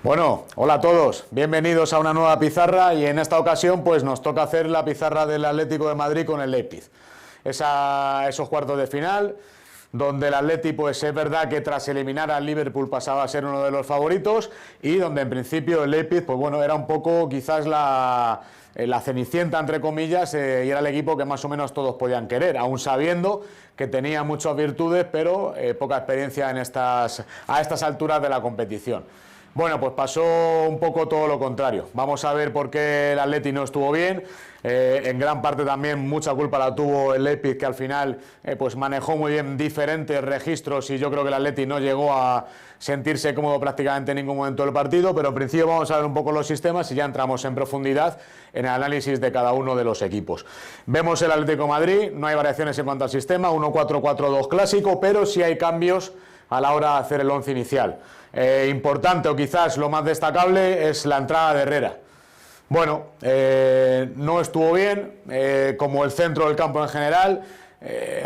Bueno, hola a todos, bienvenidos a una nueva pizarra y en esta ocasión pues nos toca hacer la pizarra del Atlético de Madrid con el Leipzig. Esos cuartos de final donde el Atleti pues es verdad que tras eliminar al Liverpool pasaba a ser uno de los favoritos y donde en principio el Leipzig pues bueno era un poco quizás la cenicienta entre comillas y era el equipo que más o menos todos podían querer, aún sabiendo que tenía muchas virtudes pero poca experiencia a estas alturas de la competición. Bueno, pues pasó un poco todo lo contrario. Vamos a ver por qué el Atleti no estuvo bien. En gran parte también mucha culpa la tuvo el Leipzig, que al final pues manejó muy bien diferentes registros y yo creo que el Atleti no llegó a sentirse cómodo prácticamente en ningún momento del partido, pero en principio vamos a ver un poco los sistemas y ya entramos en profundidad en el análisis de cada uno de los equipos. Vemos el Atlético de Madrid, no hay variaciones en cuanto al sistema, 1-4-4-2 clásico, pero sí hay cambios a la hora de hacer el once inicial. Importante o quizás lo más destacable es la entrada de Herrera. Bueno, no estuvo bien, como el centro del campo en general.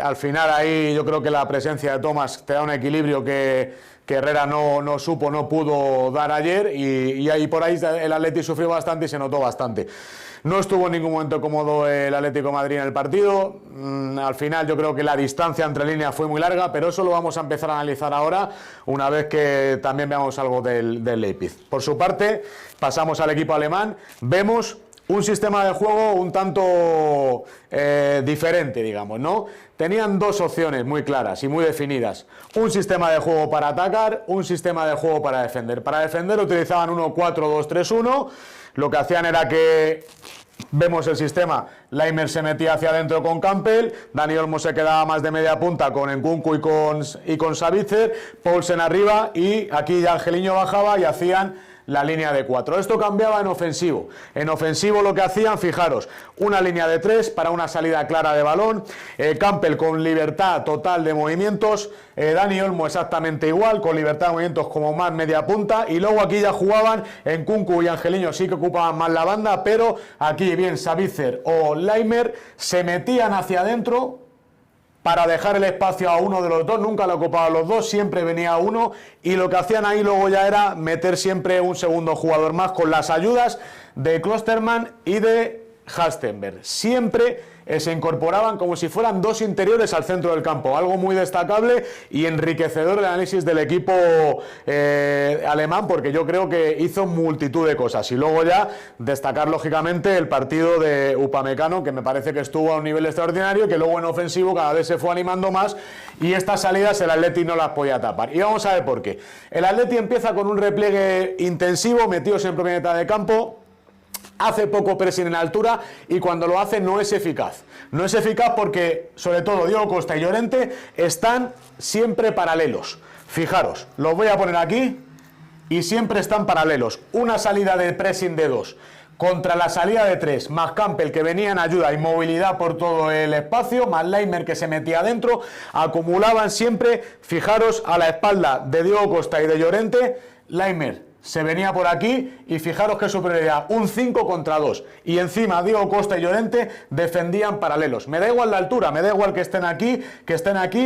Al final ahí yo creo que la presencia de Thomas te da un equilibrio que Herrera no pudo dar ayer y ahí por ahí el Atleti sufrió bastante y se notó bastante. No estuvo en ningún momento cómodo el Atlético de Madrid en el partido. Al final yo creo que la distancia entre líneas fue muy larga, pero eso lo vamos a empezar a analizar ahora, una vez que también veamos algo del Leipzig. Por su parte, pasamos al equipo alemán. Vemos un sistema de juego un tanto diferente, digamos, ¿no? Tenían dos opciones muy claras y muy definidas. Un sistema de juego para atacar, un sistema de juego para defender. Para defender utilizaban 1-4-2-3-1. Lo que hacían era que vemos el sistema, Laimer se metía hacia adentro con Campbell, Dani Olmo se quedaba más de media punta con Nkunku y con Sabitzer, Poulsen arriba y aquí ya Angelino bajaba y hacían la línea de 4. Esto cambiaba en ofensivo. En ofensivo lo que hacían, fijaros, una línea de 3 para una salida clara de balón, Campbell con libertad total de movimientos, Dani Olmo exactamente igual, con libertad de movimientos como más media punta, y luego aquí ya jugaban Nkunku y Angelino, sí que ocupaban más la banda, pero aquí bien Sabitzer o Laimer se metían hacia adentro para dejar el espacio a uno de los dos, nunca lo ocupaban los dos, siempre venía uno y lo que hacían ahí luego ya era meter siempre un segundo jugador más con las ayudas de Klostermann y de Halstenberg. Siempre se incorporaban como si fueran dos interiores al centro del campo, algo muy destacable y enriquecedor el análisis del equipo alemán, porque yo creo que hizo multitud de cosas. Y luego ya destacar lógicamente el partido de Upamecano, que me parece que estuvo a un nivel extraordinario, que luego en ofensivo cada vez se fue animando más y estas salidas el Atleti no las podía tapar. Y vamos a ver por qué. El Atleti empieza con un repliegue intensivo, metidos en primera mitad de campo, hace poco pressing en altura y cuando lo hace no es eficaz. No es eficaz porque, sobre todo, Diego Costa y Llorente están siempre paralelos. Fijaros, los voy a poner aquí y siempre están paralelos. Una salida de pressing de 2 contra la salida de 3, más Campbell que venía en ayuda y movilidad por todo el espacio, más Laimer que se metía adentro, acumulaban siempre, fijaros, a la espalda de Diego Costa y de Llorente, Laimer se venía por aquí y fijaros qué superioridad, un 5 contra 2 y encima Diego Costa y Llorente defendían paralelos. Me da igual la altura, me da igual que estén aquí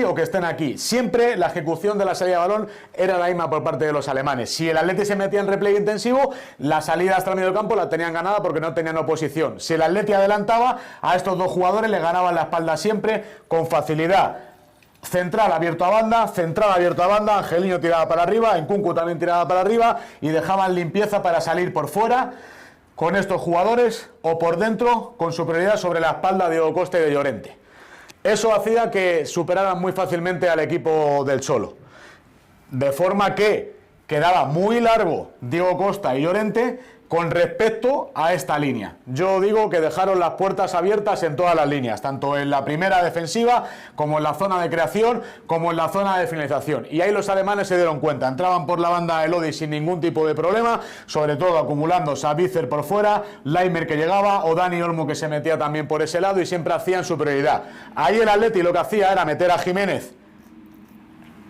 o que estén aquí. Siempre la ejecución de la salida de balón era la misma por parte de los alemanes. Si el Atleti se metía en repliegue intensivo, la salida hasta el medio del campo la tenían ganada porque no tenían oposición. Si el Atleti adelantaba, a estos dos jugadores le ganaban la espalda siempre con facilidad. Central abierto a banda, Angelino tiraba para arriba, Nkunku también tiraba para arriba y dejaban limpieza para salir por fuera con estos jugadores o por dentro con superioridad sobre la espalda de Diego Costa y de Llorente. Eso hacía que superaran muy fácilmente al equipo del Cholo, de forma que quedaba muy largo Diego Costa y Llorente con respecto a esta línea. Yo digo que dejaron las puertas abiertas en todas las líneas, tanto en la primera defensiva, como en la zona de creación, como en la zona de finalización. Y ahí los alemanes se dieron cuenta, entraban por la banda de Lodi sin ningún tipo de problema, sobre todo acumulando Sabitzer por fuera, Laimer que llegaba, o Dani Olmo que se metía también por ese lado y siempre hacían superioridad. Ahí el Atleti lo que hacía era meter a Jiménez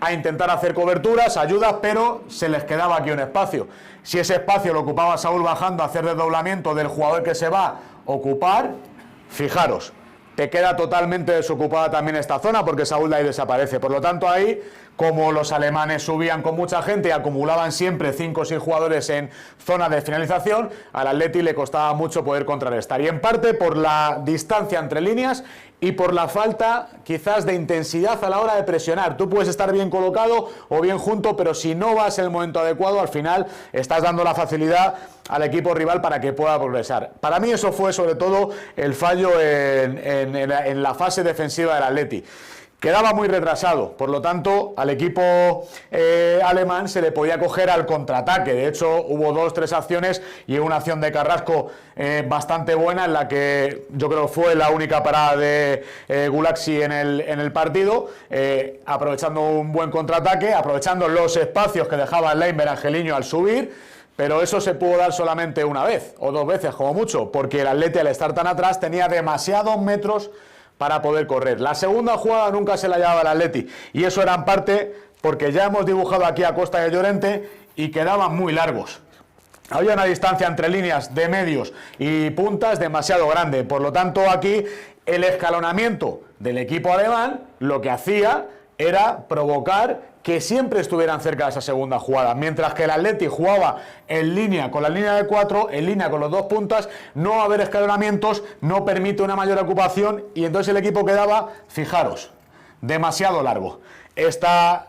a intentar hacer coberturas, ayudas, pero se les quedaba aquí un espacio. Si ese espacio lo ocupaba Saúl bajando a hacer desdoblamiento del jugador que se va a ocupar, fijaros, te queda totalmente desocupada también esta zona porque Saúl de ahí desaparece. Por lo tanto, ahí como los alemanes subían con mucha gente y acumulaban siempre 5 o 6 jugadores en zona de finalización, al Atleti le costaba mucho poder contrarrestar. Y en parte por la distancia entre líneas y por la falta quizás de intensidad a la hora de presionar. Tú puedes estar bien colocado o bien junto, pero si no vas en el momento adecuado, al final estás dando la facilidad al equipo rival para que pueda progresar. Para mí eso fue sobre todo el fallo en la fase defensiva del Atleti. Quedaba muy retrasado, por lo tanto al equipo alemán se le podía coger al contraataque. De hecho hubo 2 o 3 acciones y una acción de Carrasco bastante buena, en la que yo creo que fue la única parada de Gulaxi en el partido, aprovechando un buen contraataque, aprovechando los espacios que dejaba el Leimer Angelino al subir. Pero eso se pudo dar solamente una vez o 2 veces como mucho, porque el Atleti, al estar tan atrás, tenía demasiados metros para poder correr. La segunda jugada nunca se la llevaba el Atleti, y eso era en parte porque ya hemos dibujado aquí a Costa y a Llorente y quedaban muy largos. Había una distancia entre líneas de medios y puntas demasiado grande. Por lo tanto, aquí el escalonamiento del equipo alemán lo que hacía era provocar que siempre estuvieran cerca de esa segunda jugada, mientras que el Atleti jugaba en línea con la línea de 4, en línea con los 2 puntas. No haber escalonamientos no permite una mayor ocupación, y entonces el equipo quedaba, fijaros, demasiado largo. Esta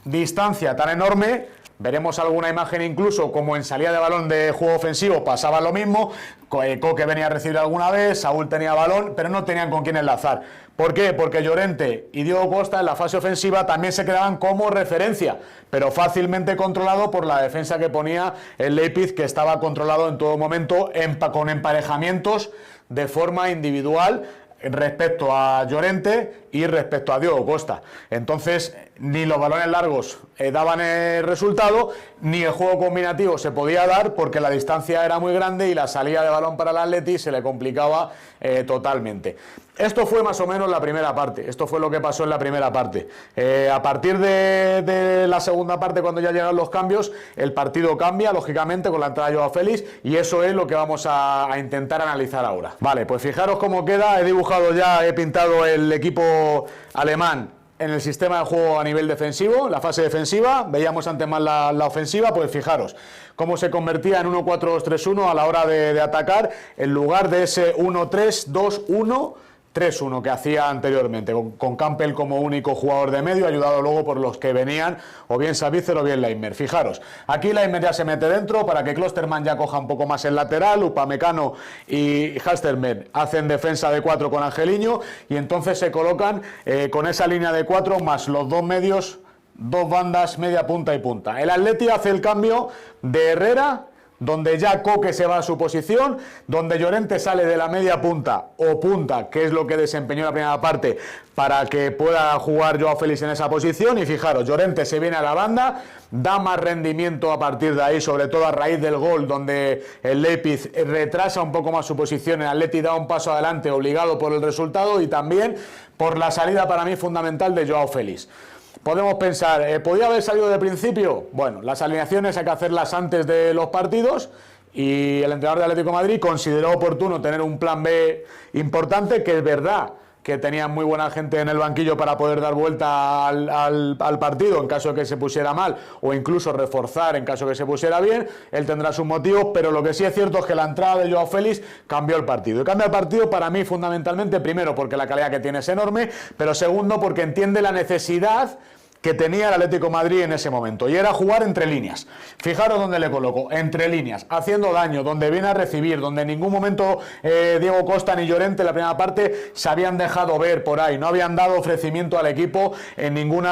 distancia tan enorme, veremos alguna imagen incluso como en salida de balón de juego ofensivo pasaba lo mismo. Coque venía a recibir alguna vez, Saúl tenía balón, pero no tenían con quién enlazar. ¿Por qué? Porque Llorente y Diego Costa en la fase ofensiva también se quedaban como referencia, pero fácilmente controlado por la defensa que ponía el Leipzig, que estaba controlado en todo momento con emparejamientos de forma individual respecto a Llorente y respecto a Diego Costa. Entonces, ni los balones largos daban el resultado, ni el juego combinativo se podía dar, porque la distancia era muy grande y la salida de balón para el Atleti se le complicaba totalmente. Esto fue más o menos la primera parte. Esto fue lo que pasó en la primera parte. A partir de la segunda parte, cuando ya llegan los cambios, el partido cambia, lógicamente, con la entrada de Joao Félix, y eso es lo que vamos a intentar analizar ahora. Vale, pues fijaros cómo queda. He dibujado ya, he pintado el equipo alemán en el sistema de juego a nivel defensivo, la fase defensiva. Veíamos antes más la ofensiva. Pues fijaros cómo se convertía en 1-4-2-3-1 a la hora de atacar, en lugar de ese 1-3-2-1 3-1 que hacía anteriormente, con Campbell como único jugador de medio, ayudado luego por los que venían, o bien Sabitzer o bien Leimer. Fijaros, aquí Leimer ya se mete dentro para que Klostermann ya coja un poco más el lateral. Upamecano y Halstermann hacen defensa de 4 con Angelino, y entonces se colocan con esa línea de 4 más los 2 medios, 2 bandas, media punta y punta. El Atleti hace el cambio de Herrera, donde ya Coque se va a su posición, donde Llorente sale de la media punta o punta, que es lo que desempeñó en la primera parte, para que pueda jugar Joao Félix en esa posición. Y fijaros, Llorente se viene a la banda, da más rendimiento a partir de ahí, sobre todo a raíz del gol, donde el Leipzig retrasa un poco más su posición. El Atleti da un paso adelante, obligado por el resultado y también por la salida, para mí fundamental, de Joao Félix. Podemos pensar, ¿podía haber salido de principio? Bueno, las alineaciones hay que hacerlas antes de los partidos, y el entrenador de Atlético de Madrid consideró oportuno tener un plan B importante, que es verdad que tenían muy buena gente en el banquillo para poder dar vuelta al partido en caso de que se pusiera mal, o incluso reforzar en caso de que se pusiera bien. Él tendrá sus motivos, pero lo que sí es cierto es que la entrada de Joao Félix cambió el partido. Y cambia el partido para mí fundamentalmente, primero porque la calidad que tiene es enorme, pero segundo porque entiende la necesidad que tenía el Atlético de Madrid en ese momento, y era jugar entre líneas. Fijaros dónde le coloco, entre líneas, haciendo daño, donde viene a recibir, donde en ningún momento Diego Costa ni Llorente en la primera parte se habían dejado ver por ahí, no habían dado ofrecimiento al equipo en ningún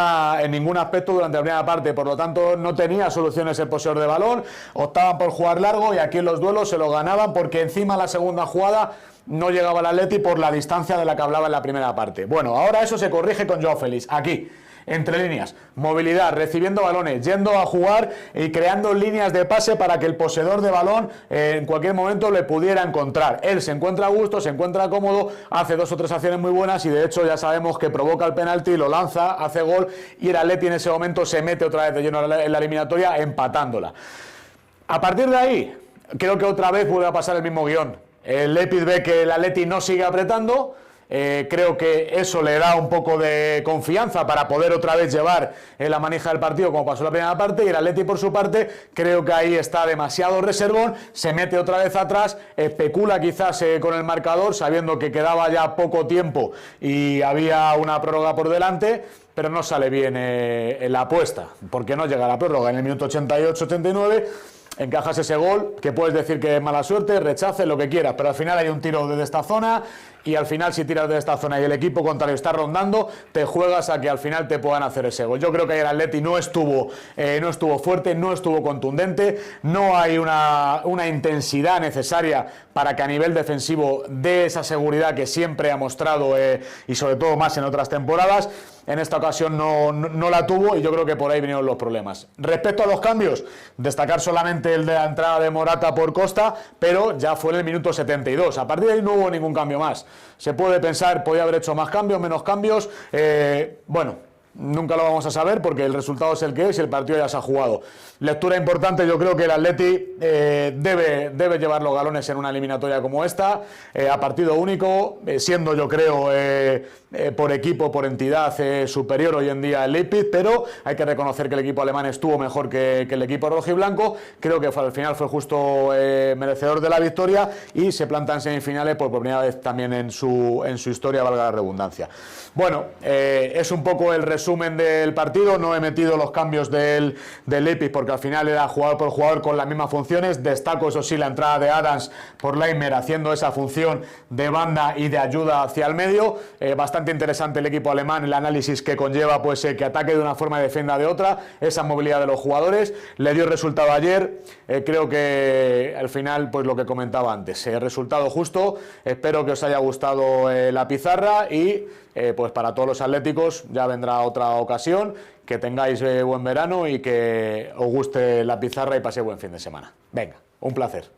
aspecto durante la primera parte. Por lo tanto, no tenía soluciones el poseedor de balón, optaban por jugar largo, y aquí en los duelos se lo ganaban, porque encima la segunda jugada no llegaba el Atleti por la distancia de la que hablaba en la primera parte. Bueno, ahora eso se corrige con Joao Félix, aquí entre líneas, movilidad, recibiendo balones, yendo a jugar y creando líneas de pase para que el poseedor de balón en cualquier momento le pudiera encontrar. Él se encuentra a gusto, se encuentra cómodo, hace 2 o 3 acciones muy buenas, y de hecho ya sabemos que provoca el penalti, lo lanza, hace gol, y el Atleti en ese momento se mete otra vez de lleno en la eliminatoria, empatándola. A partir de ahí, creo que otra vez vuelve a pasar el mismo guión. El Leipzig ve que el Atleti no sigue apretando, Creo que eso le da un poco de confianza para poder otra vez llevar la manija del partido como pasó la primera parte, y el Atleti por su parte creo que ahí está demasiado reservón, se mete otra vez atrás, especula quizás con el marcador sabiendo que quedaba ya poco tiempo y había una prórroga por delante, pero no sale bien la apuesta, porque no llega a la prórroga en el minuto 88-89. Encajas ese gol, que puedes decir que es mala suerte, rechace, lo que quieras, pero al final hay un tiro desde esta zona, y al final si tiras desde esta zona y el equipo contrario está rondando, te juegas a que al final te puedan hacer ese gol. Yo creo que el Atleti no estuvo fuerte, no estuvo contundente, no hay una intensidad necesaria para que a nivel defensivo dé esa seguridad que siempre ha mostrado, y sobre todo más en otras temporadas. En esta ocasión no la tuvo, y yo creo que por ahí vinieron los problemas. Respecto a los cambios, destacar solamente el de la entrada de Morata por Costa, pero ya fue en el minuto 72. A partir de ahí no hubo ningún cambio más. Se puede pensar, podía haber hecho más cambios, menos cambios. Bueno, nunca lo vamos a saber porque el resultado es el que es y el partido ya se ha jugado. Lectura importante, yo creo que el Atleti debe llevar los galones en una eliminatoria como esta, a partido único, siendo yo creo por equipo, por entidad superior hoy en día el Leipzig, pero hay que reconocer que el equipo alemán estuvo mejor que el equipo rojiblanco. Creo que al final fue justo merecedor de la victoria y se planta en semifinales por primera vez también en su historia, valga la redundancia. Bueno, es un poco el resumen del partido. No he metido los cambios del Leipzig porque al final era jugador por jugador con las mismas funciones. Destaco, eso sí, la entrada de Adams por Laimer haciendo esa función de banda y de ayuda hacia el medio. Bastante interesante el equipo alemán, el análisis que conlleva pues que ataque de una forma y defienda de otra, esa movilidad de los jugadores. Le dio resultado ayer. Creo que al final, pues lo que comentaba antes, resultado justo. Espero que os haya gustado la pizarra y pues para todos los atléticos ya vendrá otra ocasión. Que tengáis buen verano y que os guste la pizarra y paséis buen fin de semana. Venga, un placer.